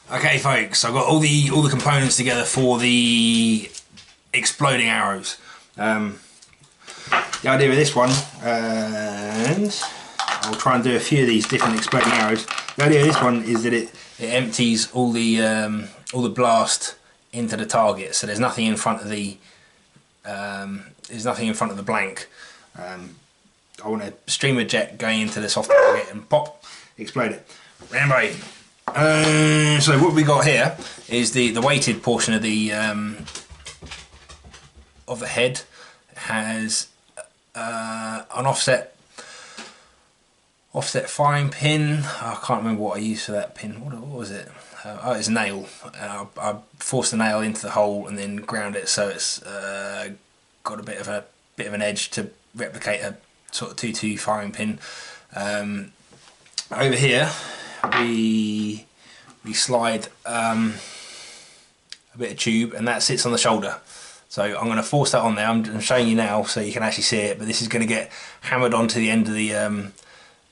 Okay folks, I've got all the components together for the exploding arrows. The idea with this one, and I'll try and do a few of these different exploding arrows. The idea of this one is that it empties all the blast into the target, so there's nothing in front of the blank. I want a stream of jet going into the soft target and pop, explode it. Anyway, so what we got here is the weighted portion of the head. It has an offset firing pin. I can't remember what I used for that pin. What was it? Oh, it's a nail. I forced the nail into the hole and then ground it so it's got a bit of an edge to replicate a sort of 2-2 firing pin. Over here we slide a bit of tube, and that sits on the shoulder. So I'm going to force that on there. I'm showing you now so you can actually see it, but this is going to get hammered onto the end of the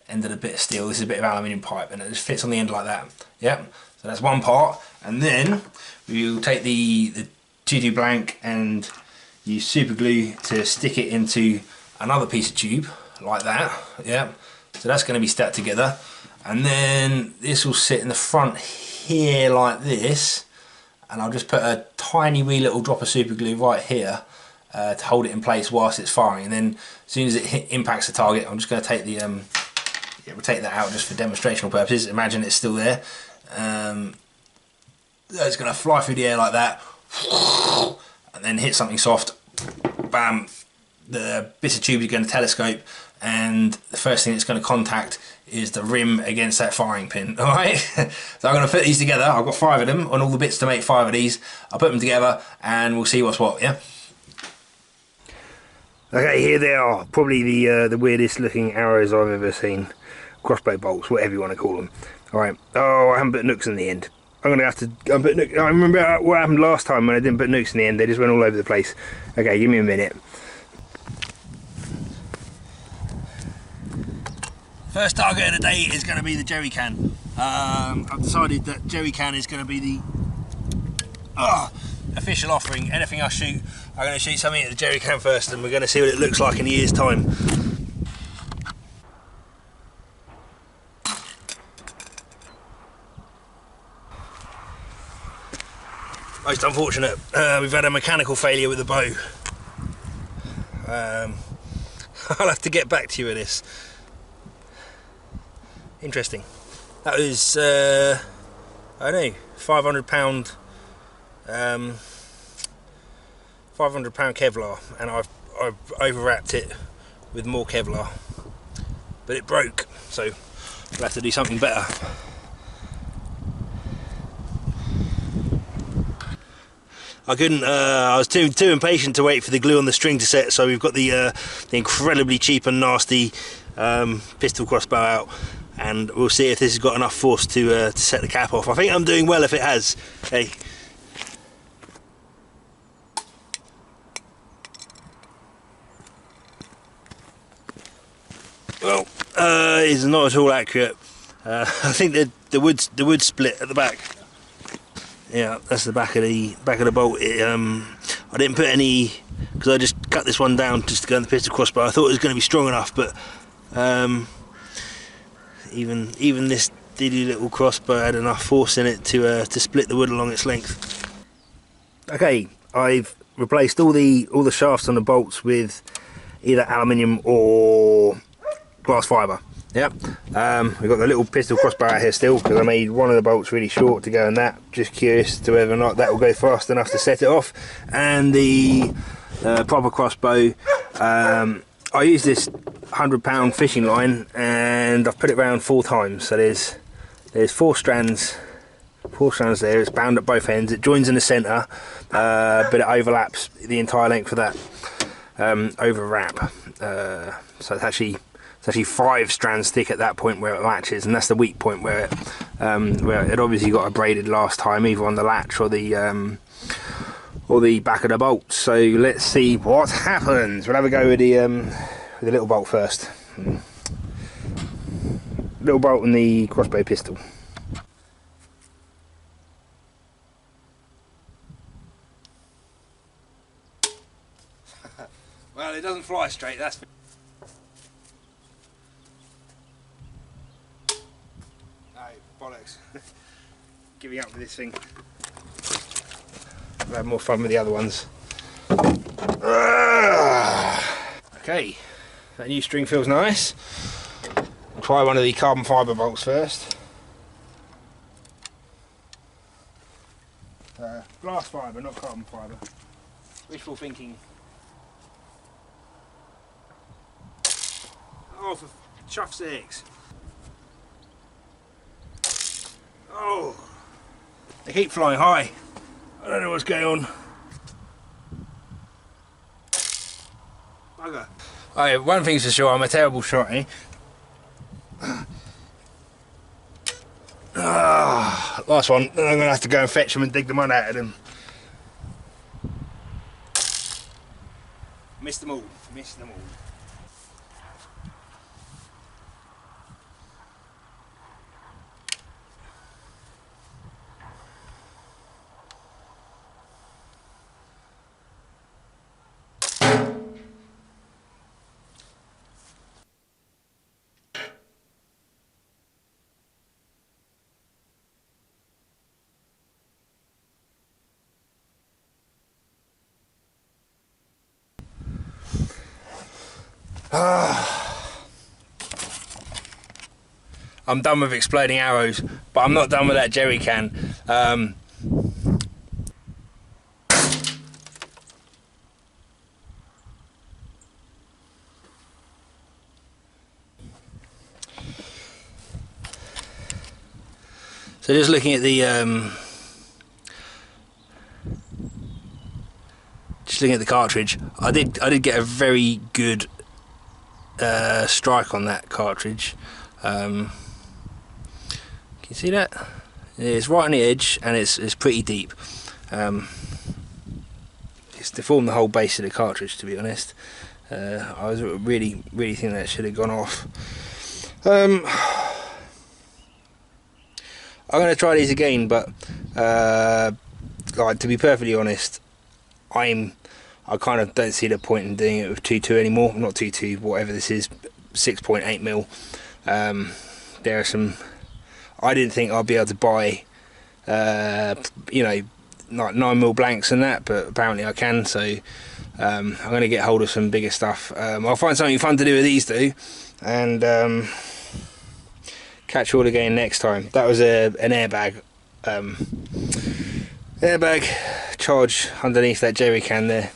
bit of steel. This is a bit of aluminium pipe, and it just fits on the end like that. Yep. So that's one part, and then we'll take the 2-2 blank and use super glue to stick it into another piece of tube like that. Yep. So that's going to be stuck together, and then this will sit in the front here like this, and I'll just put a tiny wee little drop of super glue right here to hold it in place whilst it's firing. And then as soon as it impacts the target, I'm just going to take the we'll take that out just for demonstrational purposes. Imagine it's still there. It's going to fly through the air like that, and then hit something soft. Bam! The bits of tube is going to telescope, and the first thing it's going to contact is the rim against that firing pin. Alright, so I'm going to put these together. I've got 5 of them on all the bits to make 5 of these. I'll put them together and we'll see what's what, yeah? Okay, here they are. Probably the weirdest looking arrows I've ever seen. Crossbow bolts, whatever you want to call them. Alright, oh, I haven't put nukes in the end. I'm going to have to put nukes. I remember what happened last time when I didn't put nukes in the end. They just went all over the place. Okay, give me a minute. First target of the day is going to be the jerry can. I've decided that jerry can is going to be the official offering. Anything I shoot, I'm going to shoot something at the jerry can first, and we're going to see what it looks like in a year's time. Most unfortunate, we've had a mechanical failure with the bow. I'll have to get back to you with this. Interesting. That was, I don't know, £500 Kevlar, and I've overwrapped it with more Kevlar, but it broke, so we'll have to do something better. I couldn't. I was too impatient to wait for the glue on the string to set, so we've got the incredibly cheap and nasty pistol crossbow out, and we'll see if this has got enough force to set the cap off. I think I'm doing well if it has. Hey. Well, it's not at all accurate. I think the wood split at the back. Yeah, that's the back of the bolt. I didn't put any, because I just cut this one down just to go in the pistol crossbow. I thought it was going to be strong enough, but even this diddy little crossbow had enough force in it to split the wood along its length. Okay, I've replaced all the shafts on the bolts with either aluminium or glass fibre. Yep. We've got the little pistol crossbow out here still, because I made one of the bolts really short to go in that. Just curious to whether or not that will go fast enough to set it off. And the proper crossbow, I use this £100 fishing line, and I've put it round 4 times. So there's 4 strands there. It's bound at both ends. It joins in the centre, but it overlaps the entire length of that overwrap. So it's actually 5 strands thick at that point where it latches, and that's the weak point where it obviously got abraded last time, either on the latch or the back of the bolt. So let's see what happens. We'll have a go with the little bolt first. Little bolt in the crossbow pistol. Well, it doesn't fly straight, that's... No, bollocks. Giving up with this thing. I've had more fun with the other ones. Okay, that new string feels nice. I'll try one of the carbon fibre bolts first. Glass fibre, not carbon fibre. Wishful thinking. Oh, for chuff's sakes. Oh, they keep flying high. I don't know what's going on. Bugger. Oh, yeah, one thing's for sure, I'm a terrible shot, eh? Last one, then I'm going to have to go and fetch them and dig the mud out of them. Missed them all, missed them all. I'm done with exploding arrows, but I'm not done with that jerry can. So just looking at the cartridge, I did get a very good strike on that cartridge. Can you see that? It's right on the edge and it's pretty deep. It's deformed the whole base of the cartridge, to be honest. I was really thinking that should have gone off. I'm going to try these again, but like, to be perfectly honest, I kind of don't see the point in doing it with 2.2 anymore. Not 2.2, whatever this is, 6.8mm. There are some. I didn't think I'd be able to buy, you know, like 9mm blanks and that, but apparently I can. So I'm going to get hold of some bigger stuff. I'll find something fun to do with these two, and catch you all again next time. That was an airbag charge underneath that jerry can there.